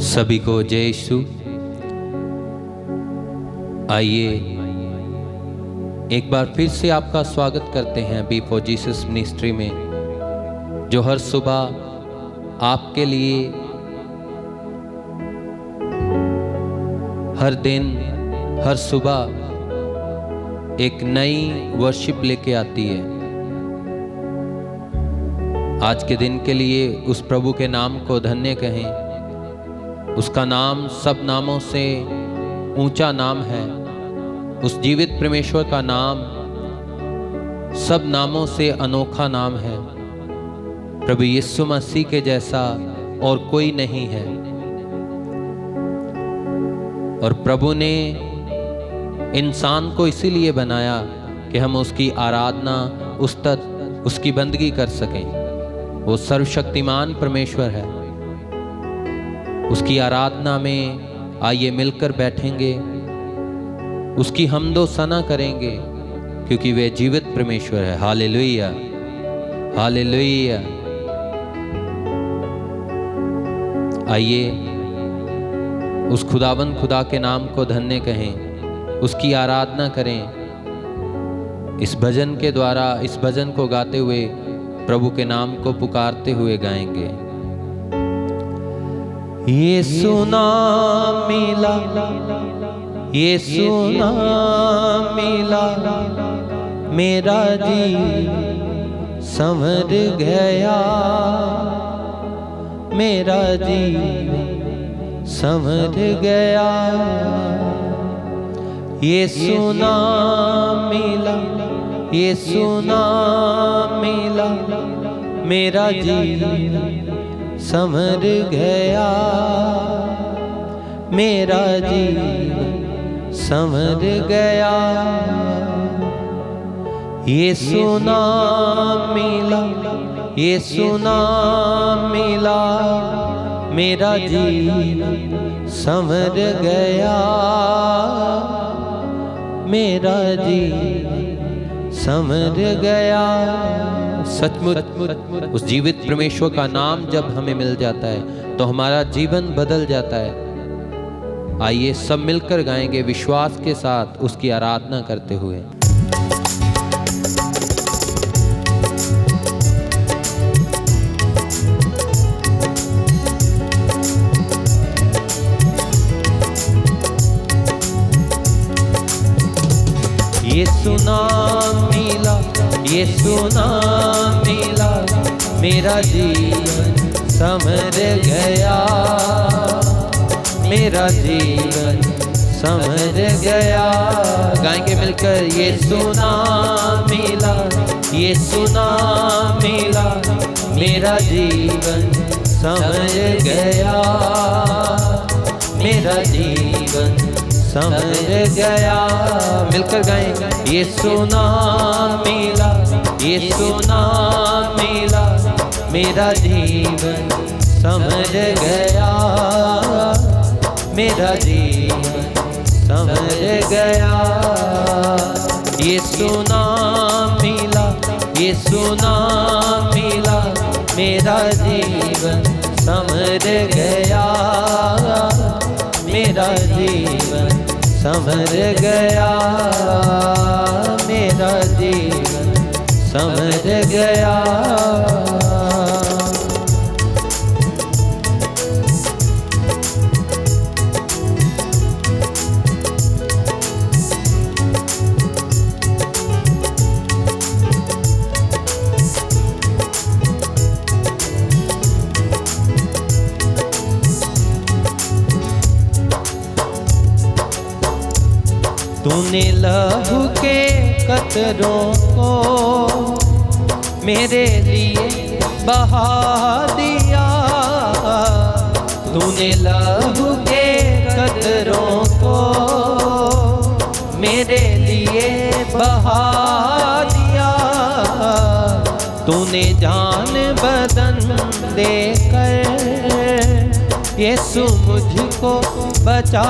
सभी को जय यीशु। आइए एक बार फिर से आपका स्वागत करते हैं बी फॉर जीसस मिनिस्ट्री में, जो हर सुबह आपके लिए, हर दिन, हर सुबह एक नई वर्शिप लेके आती है। आज के दिन के लिए उस प्रभु के नाम को धन्य कहें। उसका नाम सब नामों से ऊंचा नाम है। उस जीवित परमेश्वर का नाम सब नामों से अनोखा नाम है। प्रभु यीशु मसीह के जैसा और कोई नहीं है। और प्रभु ने इंसान को इसीलिए बनाया कि हम उसकी आराधना, उसकी बंदगी कर सकें। वो सर्वशक्तिमान परमेश्वर है। उसकी आराधना में आइए मिलकर बैठेंगे, उसकी हमदो सना करेंगे, क्योंकि वे जीवित परमेश्वर है। Hallelujah, hallelujah. आइए उस खुदावंद खुदा के नाम को धन्य कहें, उसकी आराधना करें। इस भजन के द्वारा, इस भजन को गाते हुए प्रभु के नाम को पुकारते हुए गाएंगे। यीशु नाम मिला, यीशु नाम मिला, मेरा जी संवर गया, मेरा जी संवर गया। यीशु नाम मिला, यीशु नाम मिला, मेरा जी संवर गया, मेरा जीवन संवर गया। यीशु नाम मिला, यीशु नाम मिला, मेरा जीवन संवर गया, मेरा जीवन संवर गया। सचमुच उस जीवित परमेश्वर का नाम जब हमें मिल जाता है तो हमारा जीवन बदल जाता है। आइए सब मिलकर गाएंगे विश्वास के साथ उसकी आराधना करते हुए। यीशु नाम मिला, यीशु नाम मिला, मेरा जीवन संवर गया, मेरा जीवन संवर गया। गाएंगे मिलकर। यीशु नाम मिला, यीशु नाम मिला, मेरा जीवन संवर गया, मेरा जीवन संवर गया। मिलकर गाएं। यीशु नाम मिला, यीशु नाम मिला, मेरा जीवन संवर गया, मेरा जीवन संवर गया। यीशु नाम मिला, यीशु नाम मिला, मेरा जीवन संवर गया, मेरा जीवन संवर गया, मेरा जीवन संवर गया। तूने लहू के कतरों को मेरे लिए बहा दिया, तूने लहू के कतरों को मेरे लिए बहा दिया। तूने जान बदन देकर यीशु मुझको बचा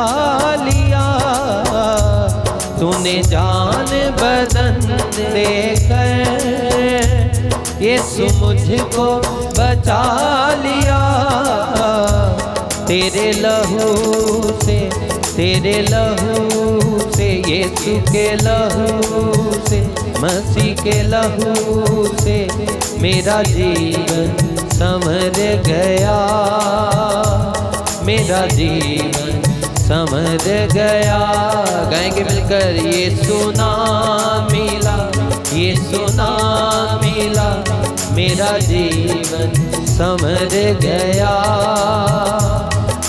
लिया, तूने जान बदन देकर यीशु मुझको बचा लिया। तेरे लहू से, तेरे लहू से, यीशु के लहू से, मसीह के लहू से मेरा जीवन संवर गया, मेरा जीवन संवर गया। गाएंगे मिलकर, ये सुना मिला, ये सुना मिला, मेरा जीवन संवर गया,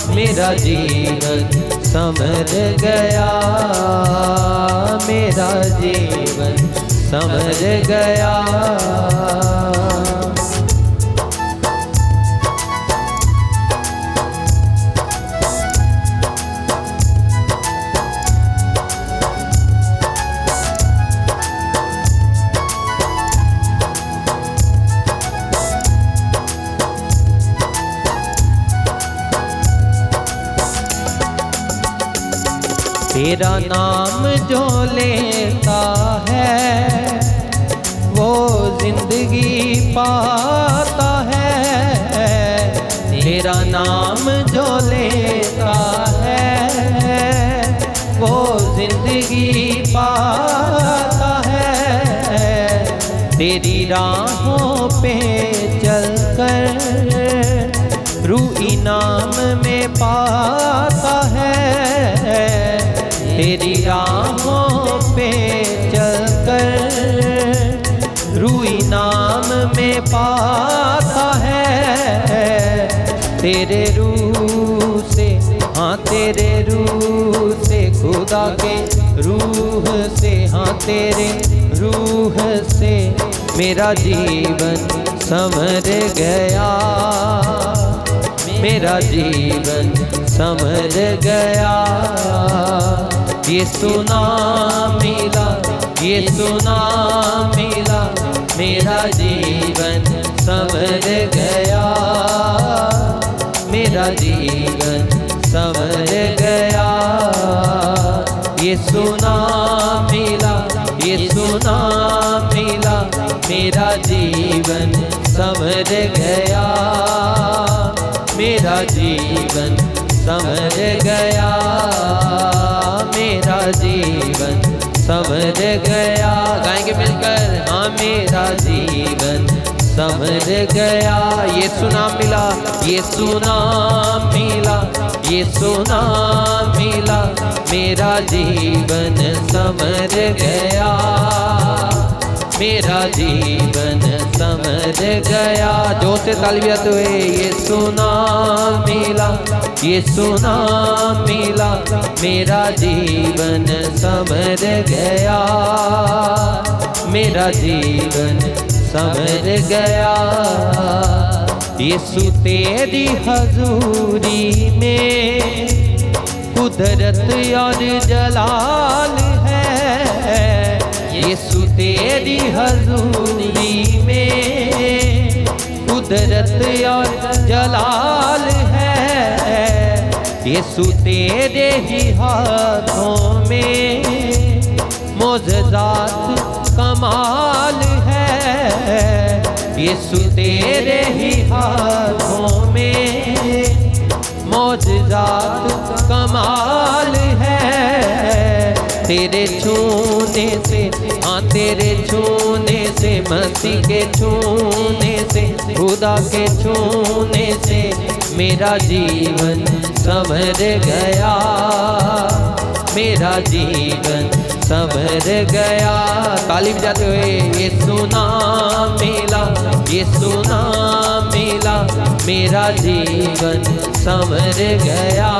मेरा जीवन संवर गया, मेरा जीवन संवर गया। तेरा नाम जो लेता है वो जिंदगी पाता है, तेरा नाम जो लेता है वो जिंदगी पाता है। तेरी राहों पे चलकर रूह इनाम में पाता है, तेरी राहों पे चलकर रूह इनाम में पाता है। तेरे रूह से, हाँ तेरे रूह से, खुदा के रूह से, हाँ तेरे रूह से मेरा जीवन संवर गया, मेरा जीवन संवर गया। ये सुना मिला, ये सुना मिला, मेरा जीवन संवर गया, मेरा जीवन संवर गया। ये सुना मिला, ये सुना मिला, मेरा जीवन संवर गया, मेरा जीवन संवर गया, मेरा जीवन संवर गया। गाएंगे मिलकर, हाँ मेरा जीवन संवर गया। ये सुना मिला, ये सुना मिला, ये सुना मिला, मेरा जीवन संवर गया, मेरा जीवन संवर गया। जो से तालियां हुए, ये सुना मिला, ये सुना मिला, मेरा जीवन संवर गया, मेरा जीवन संवर गया। यीशु तेरी हजूरी में कुदरत और जलाल है, यीशु तेरी हजूरी में कुदरत और जलाल है। यीशु तेरे ही हाथों में मोज़ज़ात कमाल है, यीशु तेरे ही हाथों में मोज़ज़ात कमाल है। तेरे छूने से, हाँ तेरे छूने से, मसीह के छूने से, खुदा के छूने से मेरा जीवन संवर गया, मेरा जीवन संवर गया। ताली बजाते हुए, ये सुना मिला, ये सुना मिला, मेरा जीवन संवर गया,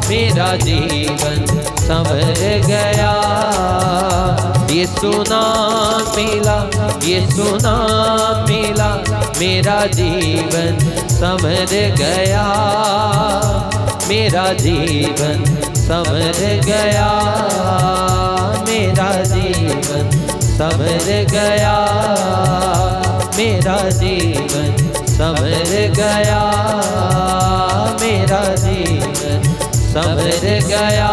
मेरा जीवन संवर गया। ये सुना मिला, ये सुना मिला, मेरा जीवन संवर गया, मेरा जीवन संवर गया, मेरा जीवन संवर गया, मेरा जीवन संवर गया, मेरा जीवन संवर गया।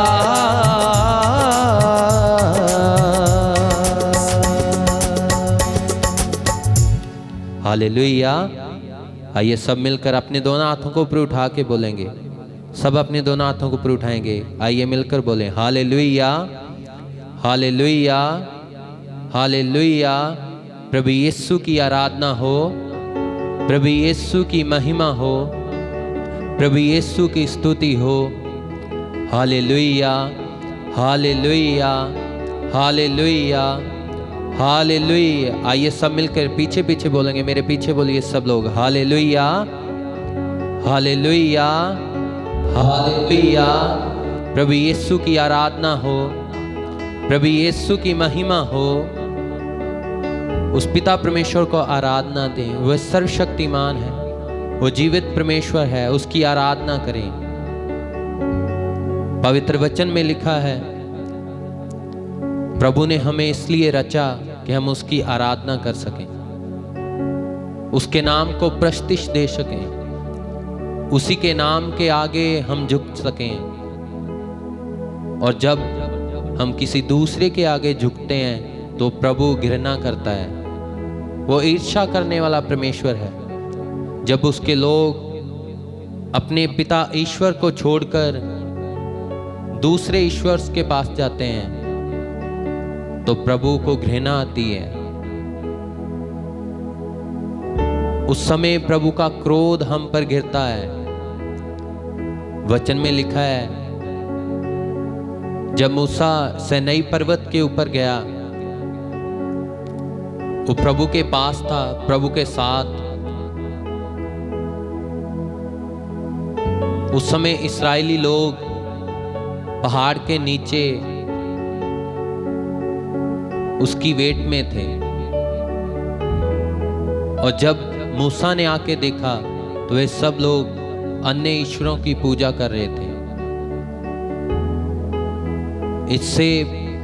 हालेलुया। आइए सब मिलकर अपने दोनों हाथों को ऊपर उठा के बोलेंगे। सब अपने दोनों हाथों को ऊपर उठाएंगे। आइए मिलकर बोलें हालेलुया, हालेलुया, हालेलुया। प्रभु यीशु की आराधना हो, प्रभु यीशु की महिमा हो, प्रभु यीशु की स्तुति हो। Hallelujah, hallelujah, hallelujah, hallelujah. आइए सब मिलकर पीछे पीछे बोलेंगे, मेरे पीछे बोलिए सब लोग। Hallelujah, hallelujah, hallelujah. प्रभु यीशु की आराधना हो, प्रभु यीशु की महिमा हो। उस पिता परमेश्वर को आराधना दें। वह सर्वशक्तिमान है, वो जीवित परमेश्वर है, उसकी आराधना करें। पवित्र वचन में लिखा है, प्रभु ने हमें इसलिए रचा कि हम उसकी आराधना कर सकें, उसके नाम को प्रस्तिश दे सकें, उसी के नाम के आगे हम झुक सकें। और जब हम किसी दूसरे के आगे झुकते हैं तो प्रभु घृणा करता है। वो ईर्ष्या करने वाला परमेश्वर है। जब उसके लोग अपने पिता ईश्वर को छोड़कर दूसरे ईश्वर के पास जाते हैं तो प्रभु को घृणा आती है। उस समय प्रभु का क्रोध हम पर गिरता है। वचन में लिखा है, जब मूसा सीनै पर्वत के ऊपर गया, वो प्रभु के पास था, प्रभु के साथ। उस समय इस्राएली लोग पहाड़ के नीचे उसकी वेट में थे। और जब मूसा ने आके देखा तो वे सब लोग अन्य ईश्वरों की पूजा कर रहे थे। इससे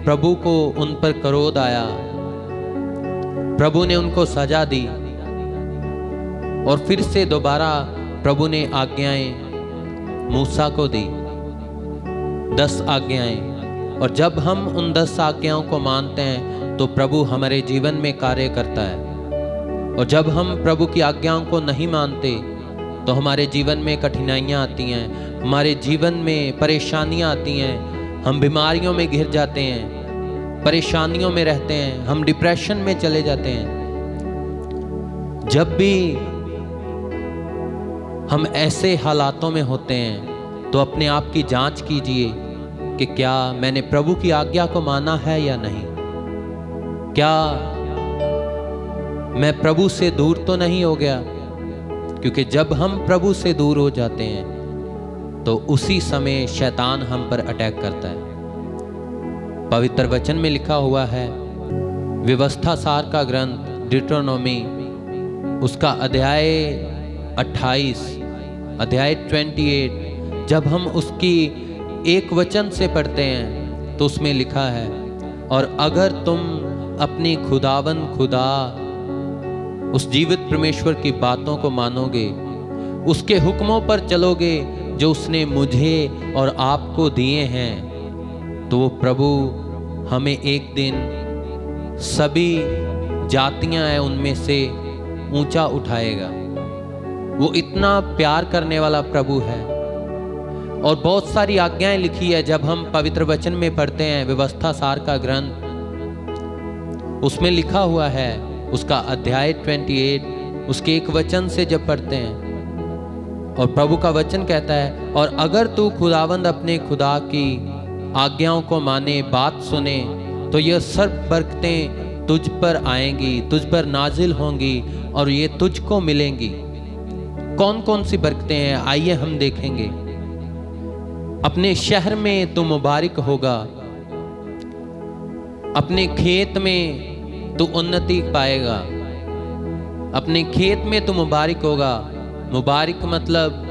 प्रभु को उन पर क्रोध आया। प्रभु ने उनको सजा दी और फिर से दोबारा प्रभु ने आज्ञाएं मूसा को दी, 10 आज्ञाएं। और जब हम उन 10 आज्ञाओं को मानते हैं तो प्रभु हमारे जीवन में कार्य करता है। और जब हम प्रभु की आज्ञाओं को नहीं मानते तो हमारे जीवन में कठिनाइयाँ आती हैं, हमारे जीवन में परेशानियाँ आती हैं, हम बीमारियों में घिर जाते हैं, परेशानियों में रहते हैं, हम डिप्रेशन में चले जाते हैं। जब भी हम ऐसे हालातों में होते हैं तो अपने आप की जांच कीजिए कि क्या मैंने प्रभु की आज्ञा को माना है या नहीं। क्या मैं प्रभु से दूर तो नहीं हो गया? क्योंकि जब हम प्रभु से दूर हो जाते हैं तो उसी समय शैतान हम पर अटैक करता है। पवित्र वचन में लिखा हुआ है, व्यवस्था सार का ग्रंथ डिट्रोनोमी, उसका अध्याय 28, अध्याय 28, जब हम उसकी एक वचन से पढ़ते हैं तो उसमें लिखा है, और अगर तुम अपनी खुदावन खुदा उस जीवित परमेश्वर की बातों को मानोगे, उसके हुक्मों पर चलोगे जो उसने मुझे और आपको दिए हैं, तो वो प्रभु हमें एक दिन सभी जातियां हैं उनमें से ऊंचा उठाएगा। वो इतना प्यार करने वाला प्रभु है। और बहुत सारी आज्ञाएं लिखी है। जब हम पवित्र वचन में पढ़ते हैं, व्यवस्था सार का ग्रंथ, उसमें लिखा हुआ है, उसका अध्याय 28, उसके एक वचन से जब पढ़ते हैं, और प्रभु का वचन कहता है, और अगर तू खुदावंद अपने खुदा की आज्ञाओं को माने, बात सुने, तो यह सब बरकतें तुझ पर आएंगी, तुझ पर नाजिल होंगी और ये तुझको मिलेंगी। कौन कौन सी बरकतें हैं, आइए हम देखेंगे। अपने शहर में तू मुबारक होगा, अपने खेत में तू उन्नति पाएगा, अपने खेत में तू मुबारक होगा। मुबारक मतलब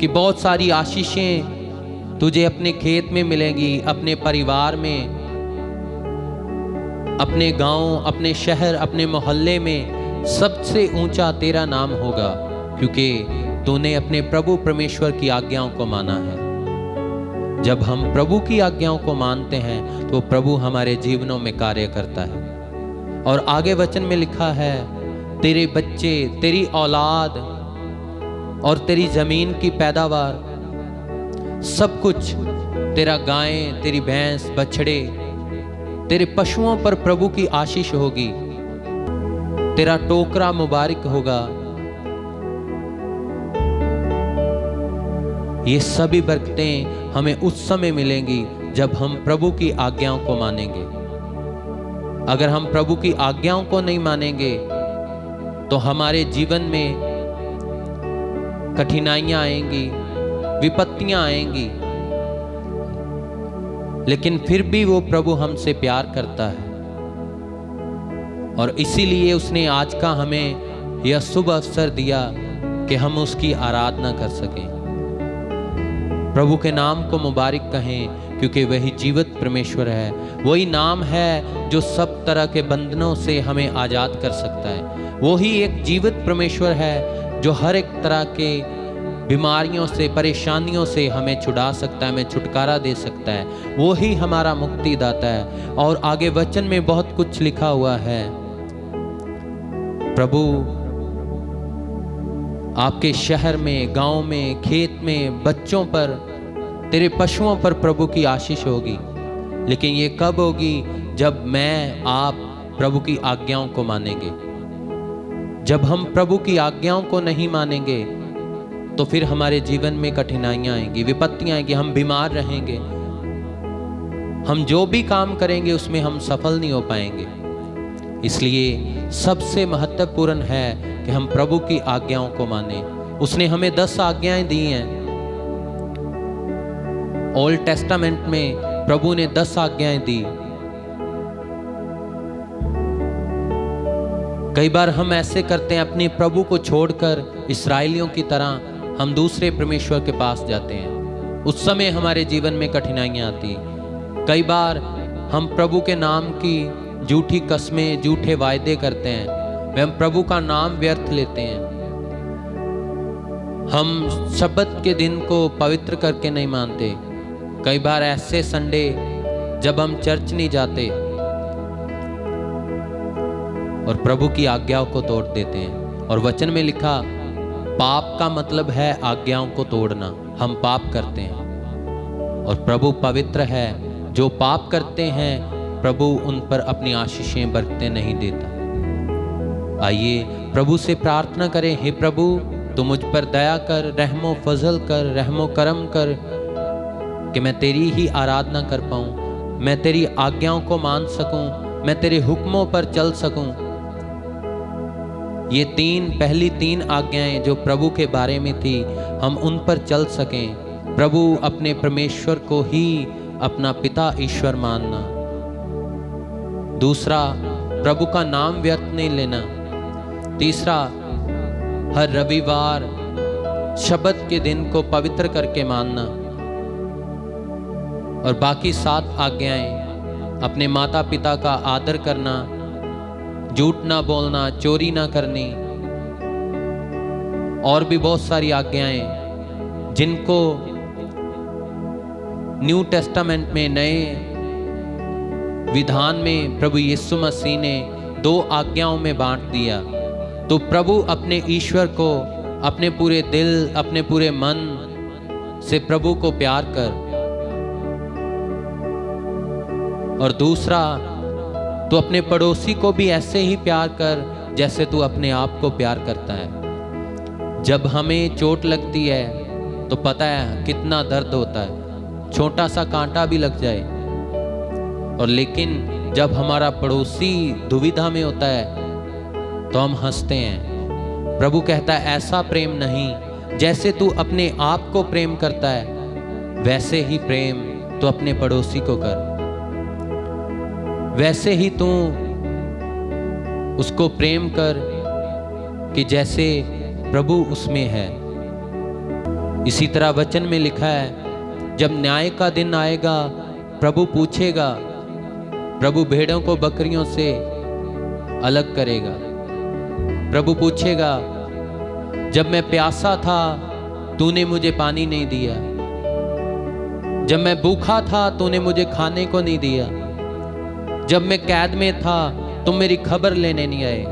कि बहुत सारी आशीषें तुझे अपने खेत में मिलेंगी, अपने परिवार में, अपने गांव, अपने शहर, अपने मोहल्ले में सबसे ऊंचा तेरा नाम होगा, क्योंकि तूने अपने प्रभु परमेश्वर की आज्ञाओं को माना है। जब हम प्रभु की आज्ञाओं को मानते हैं तो प्रभु हमारे जीवनों में कार्य करता है। और आगे वचन में लिखा है, तेरे बच्चे, तेरी औलाद और तेरी जमीन की पैदावार सब कुछ, तेरा गायें, तेरी भैंस, बछड़े, तेरे पशुओं पर प्रभु की आशीष होगी। तेरा टोकरा मुबारक होगा। ये सभी बरकतें हमें उस समय मिलेंगी जब हम प्रभु की आज्ञाओं को मानेंगे। अगर हम प्रभु की आज्ञाओं को नहीं मानेंगे तो हमारे जीवन में कठिनाइयां आएंगी, विपत्तियां आएंगी, लेकिन फिर भी वो प्रभु हमसे प्यार करता है और इसीलिए उसने आज का हमें यह शुभ अवसर दिया कि हम उसकी आराधना कर सकें, प्रभु के नाम को मुबारक कहें, क्योंकि वही जीवित परमेश्वर है। वही नाम है जो सब तरह के बंधनों से हमें आज़ाद कर सकता है। वही एक जीवित परमेश्वर है जो हर एक तरह के बीमारियों से, परेशानियों से हमें छुड़ा सकता है, हमें छुटकारा दे सकता है। वो ही हमारा मुक्तिदाता है। और आगे वचन में बहुत कुछ लिखा हुआ है। प्रभु आपके शहर में, गांव में, खेत में, बच्चों पर, तेरे पशुओं पर प्रभु की आशीष होगी। लेकिन ये कब होगी? जब मैं, आप प्रभु की आज्ञाओं को मानेंगे। जब हम प्रभु की आज्ञाओं को नहीं मानेंगे तो फिर हमारे जीवन में कठिनाइयां आएंगी, विपत्तियां आएंगी, हम बीमार रहेंगे, हम जो भी काम करेंगे उसमें हम सफल नहीं हो पाएंगे। इसलिए सबसे महत्वपूर्ण है कि हम प्रभु की आज्ञाओं को माने। उसने हमें 10 आज्ञाएं दी हैं। ओल्ड टेस्टामेंट में प्रभु ने 10 आज्ञाएं दी। कई बार हम ऐसे करते हैं, अपने प्रभु को छोड़कर इस्राएलियों की तरह हम दूसरे परमेश्वर के पास जाते हैं। उस समय हमारे जीवन में कठिनाइयां आती। कई बार हम प्रभु के नाम की झूठी कस्में, झूठे वायदे करते हैं, हम प्रभु का नाम व्यर्थ लेते हैं। हम शब्बत के दिन को पवित्र करके नहीं मानते। कई बार ऐसे संडे जब हम चर्च नहीं जाते और प्रभु की आज्ञाओं को तोड़ देते हैं। और वचन में लिखा, पाप का मतलब है आज्ञाओं को तोड़ना। हम पाप करते हैं और प्रभु पवित्र है। जो पाप करते हैं प्रभु उन पर अपनी आशीषें बरकते नहीं देता। आइए प्रभु से प्रार्थना करें, हे प्रभु तू मुझ पर दया कर, रहमो फजल कर, रहमो करम कर, कि मैं तेरी ही आराधना कर पाऊं, मैं तेरी आज्ञाओं को मान सकूं, मैं तेरे हुक्मों पर चल सकूं। ये पहली 3 आज्ञाएं जो प्रभु के बारे में थी, हम उन पर चल सकें। प्रभु अपने परमेश्वर को ही अपना पिता ईश्वर मानना। दूसरा, प्रभु का नाम व्यर्थ नहीं लेना। तीसरा, हर रविवार शब्बत के दिन को पवित्र करके मानना। और बाकी 7 आज्ञाएं, अपने माता पिता का आदर करना, झूठ ना बोलना, चोरी ना करनी, और भी बहुत सारी आज्ञाएं जिनको न्यू टेस्टामेंट में, नए विधान में प्रभु यीशु मसीह ने 2 आज्ञाओं में बांट दिया। तो प्रभु अपने ईश्वर को अपने पूरे दिल, अपने पूरे मन से प्रभु को प्यार कर। और दूसरा, तू अपने पड़ोसी को भी ऐसे ही प्यार कर जैसे तू अपने आप को प्यार करता है। जब हमें चोट लगती है तो पता है कितना दर्द होता है, छोटा सा कांटा भी लग जाए। और लेकिन जब हमारा पड़ोसी दुविधा में होता है तो हम हंसते हैं। प्रभु कहता है, ऐसा प्रेम नहीं, जैसे तू अपने आप को प्रेम करता है वैसे ही प्रेम तू अपने पड़ोसी को कर। वैसे ही तू उसको प्रेम कर कि जैसे प्रभु उसमें है। इसी तरह वचन में लिखा है, जब न्याय का दिन आएगा प्रभु पूछेगा, प्रभु भेड़ों को बकरियों से अलग करेगा। प्रभु पूछेगा, जब मैं प्यासा था तूने मुझे पानी नहीं दिया, जब मैं भूखा था तूने मुझे खाने को नहीं दिया, जब मैं कैद में था तुम मेरी खबर लेने नहीं आए।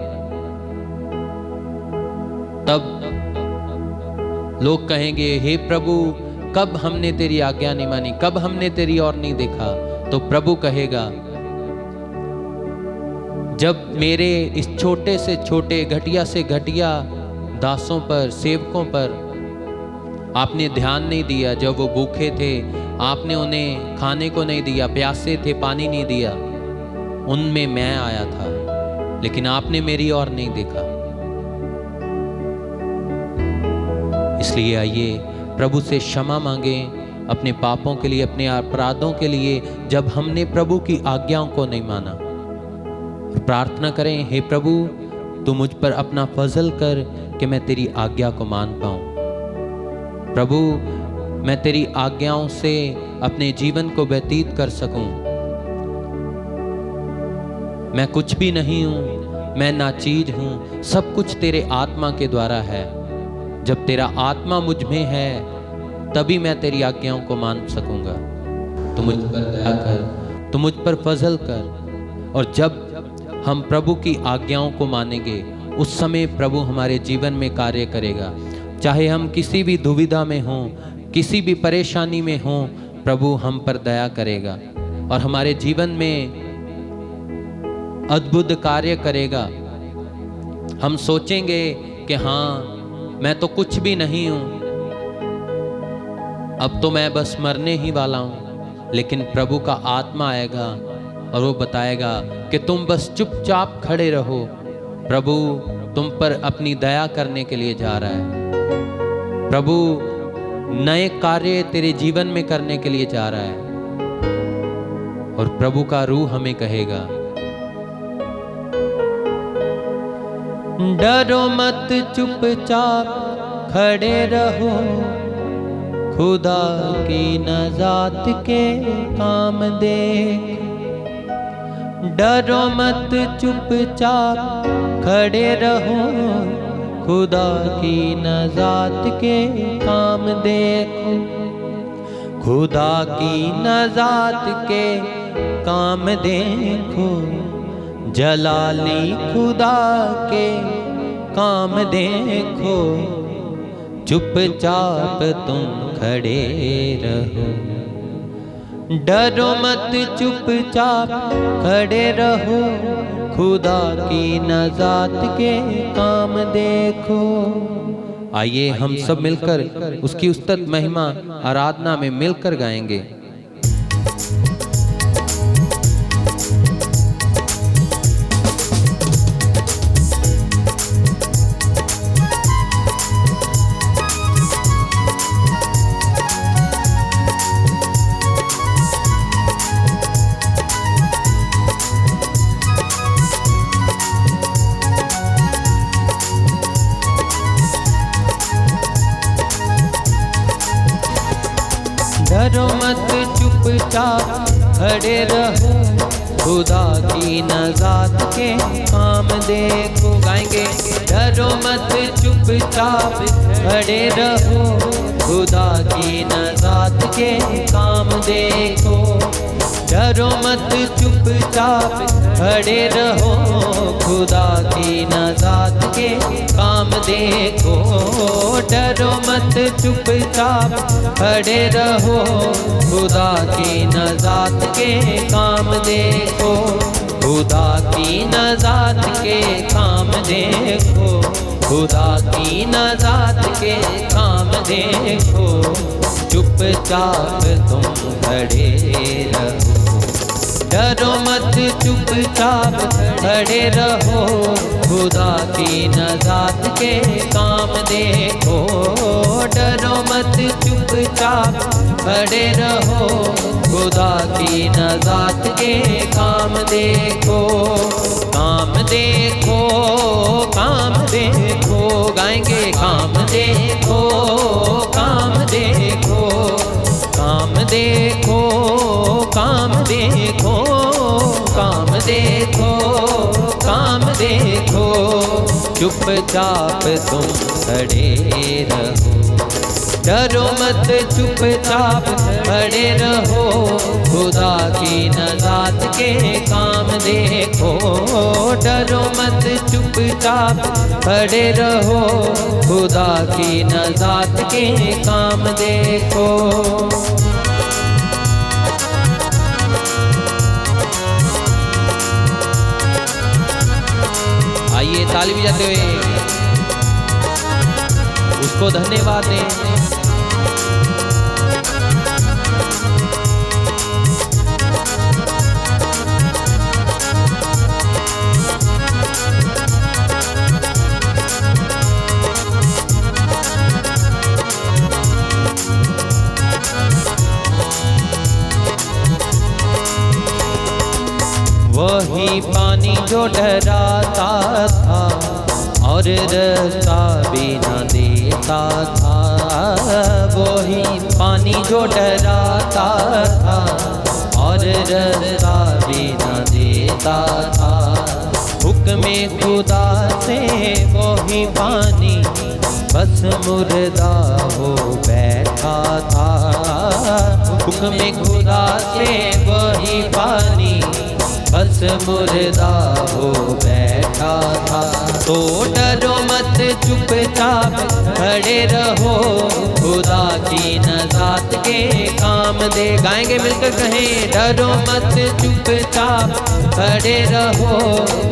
तब लोग कहेंगे, हे प्रभु कब हमने तेरी आज्ञा नहीं मानी, कब हमने तेरी ओर नहीं देखा। तो प्रभु कहेगा, जब मेरे इस छोटे से छोटे, घटिया से घटिया दासों पर, सेवकों पर आपने ध्यान नहीं दिया, जब वो भूखे थे आपने उन्हें खाने को नहीं दिया, प्यासे थे पानी नहीं दिया, उनमें मैं आया था, लेकिन आपने मेरी ओर नहीं देखा। इसलिए आइए प्रभु से क्षमा मांगें अपने पापों के लिए, अपने अपराधों के लिए, जब हमने प्रभु की आज्ञाओं को नहीं माना। और प्रार्थना करें, हे प्रभु तू मुझ पर अपना फजल कर कि मैं तेरी आज्ञा को मान पाऊं। प्रभु मैं तेरी आज्ञाओं से अपने जीवन को व्यतीत कर सकूं। मैं कुछ भी नहीं हूं, मैं नाचीज हूं, सब कुछ तेरे आत्मा के द्वारा है। जब तेरा आत्मा मुझ में है तभी मैं तेरी आज्ञाओं को मान सकूंगा। तू मुझ पर दया कर, तू मुझ पर फजल कर। और जब हम प्रभु की आज्ञाओं को मानेंगे उस समय प्रभु हमारे जीवन में कार्य करेगा। चाहे हम किसी भी दुविधा में हों, किसी भी परेशानी में हों, प्रभु हम पर दया करेगा और हमारे जीवन में अद्भुत कार्य करेगा। हम सोचेंगे कि हाँ मैं तो कुछ भी नहीं हूं, अब तो मैं बस मरने ही वाला हूं, लेकिन प्रभु का आत्मा आएगा और वो बताएगा कि तुम बस चुपचाप खड़े रहो, प्रभु तुम पर अपनी दया करने के लिए जा रहा है, प्रभु नए कार्य तेरे जीवन में करने के लिए जा रहा है। और प्रभु का रूह हमें कहेगा, डरो मत चुपचाप खड़े रहो, खुदा की नजात के काम देख। डरो मत चुपचाप खड़े रहो, खुदा की नजात के काम देखो। खुदा की नजात के काम देखो, जलाली खुदा के काम देखो। चुपचाप तुम खड़े रहो, डरो मत चुपचाप खड़े रहो, खुदा की नजात के काम देखो। आइए हम सब मिलकर उसकी उस्तत महिमा आराधना में मिलकर गाएंगे। डरो मत चुपचाप खड़े रहो, खुदा की नजात के काम देखो। गाएंगे, डरो मत चुपचाप खड़े रहो, खुदा की नजात के काम देखो। डरो मत चुपचाप खड़े रहो, खुदा की नजात के काम देखो। डरो मत चुपचाप खड़े रहो, खुदा की नजात के काम देखो। खुदा की नजात के काम देखो, खुदा की नजात के काम देखो। चुपचाप तुम खड़े रहो, डरो मत चुपचाप खड़े रहो, खुदा की नजात के काम देखो। डरो मत चुपचाप खड़े रहो, खुदा की नजात के काम देखो। काम देखो, काम देखो, गाएंगे काम देखो, काम देखो, काम देखो, काम देखो, काम देखो, काम देखो। चुपचाप तुम खड़े रहो, डरो मत चुपचाप खड़े रहो, खुदा की नजात के काम देखो। डरो मत मत चुपचाप खड़े रहो, खुदा की नजात के काम देखो। आइए ताली बजाते हुए उसको धन्यवाद दें। वही पानी जो डराता था और रास्ता भी न देता था, वही पानी जो डराता था और रास्ता भी न देता था। हुक्म खुदा से वही पानी बस मुर्दा हो बैठा था। हुक्म खुदा से वही पानी बस मुर्दा हो बैठा था। तो डरो मत चुपचाप खड़े रहो, खुदा की नजात के काम दे। गाएंगे मिलकर कहें, डरो मत चुपचाप खड़े रहो,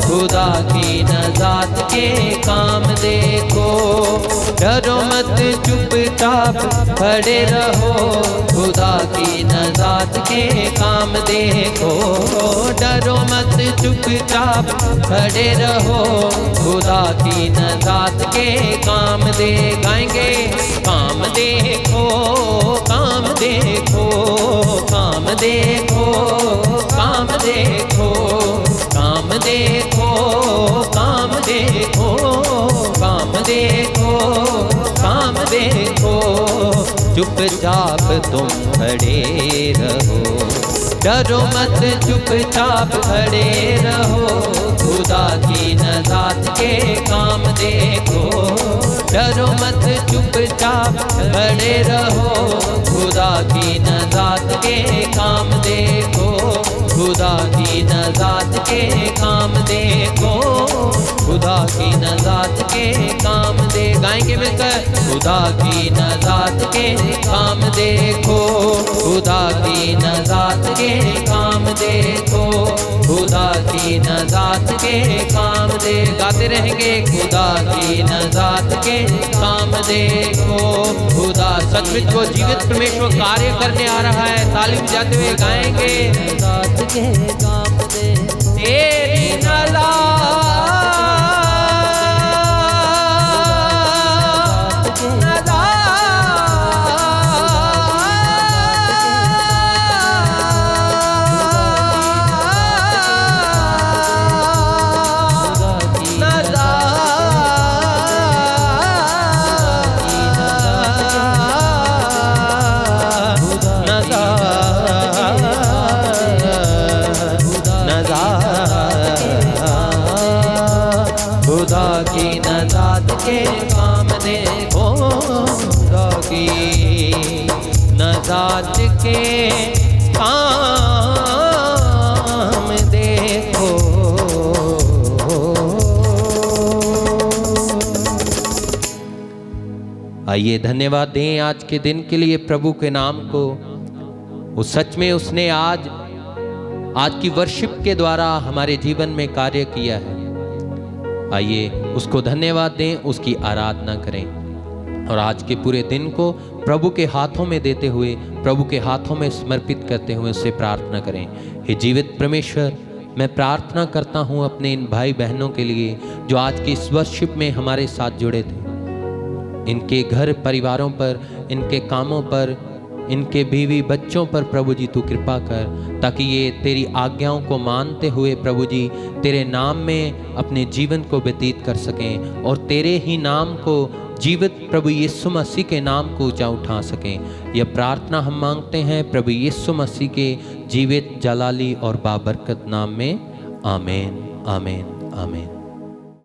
खुदा की नजात के काम देखो। डरो मत चुपचाप खड़े रहो, खुदा की नजात के काम देखो। डरो मत चुपचाप खड़े रहो, खुदा की नजात के काम दे। गाएंगे, काम देखो, काम देखो, काम देखो, काम देखो, काम देखो, काम देखो, काम देखो, काम देखो। चुपचाप तुम खड़े रहो, डरो मत चुपचाप खड़े रहो, खुदा की नजात के काम देखो। डरो मत चुपचाप खड़े रहो, खुदा की नजात के काम देखो। खुदा की नजात के काम देखो, खुदा की नजात के काम दे। गाएंगे मिलकर, खुदा की नजात के काम देखो, खुदा की नजात के काम देखो, खुदा की नजात के काम दे। गाते रहेंगे, खुदा की नजात के काम देखो। खुदा सचमुच वो जीवित परमेश्वर कार्य करने आ रहा है। ताली बजाते हुए गाएंगे, नजात के काम देखो। तेरी खुदा की नजात के काम देखो, खुदा की नजात के काम देखो। आइए धन्यवाद दें आज के दिन के लिए प्रभु के नाम को। वो सच में उसने आज की वर्शिप के द्वारा हमारे जीवन में कार्य किया है। आइए उसको धन्यवाद दें, उसकी आराधना करें और आज के पूरे दिन को प्रभु के हाथों में देते हुए, प्रभु के हाथों में समर्पित करते हुए उससे प्रार्थना करें। हे जीवित परमेश्वर, मैं प्रार्थना करता हूँ अपने इन भाई बहनों के लिए जो आज की इस वर्शिप में हमारे साथ जुड़े थे। इनके घर परिवारों पर, इनके कामों पर, इनके बीवी बच्चों पर प्रभु जी तू कृपा कर, ताकि ये तेरी आज्ञाओं को मानते हुए प्रभु जी तेरे नाम में अपने जीवन को व्यतीत कर सकें और तेरे ही नाम को, जीवित प्रभु यीशु मसीह के नाम को ऊंचा उठा सकें। यह प्रार्थना हम मांगते हैं प्रभु यीशु मसीह के जीवित, जलाली और बाबरकत नाम में। आमीन, आमीन, आमीन।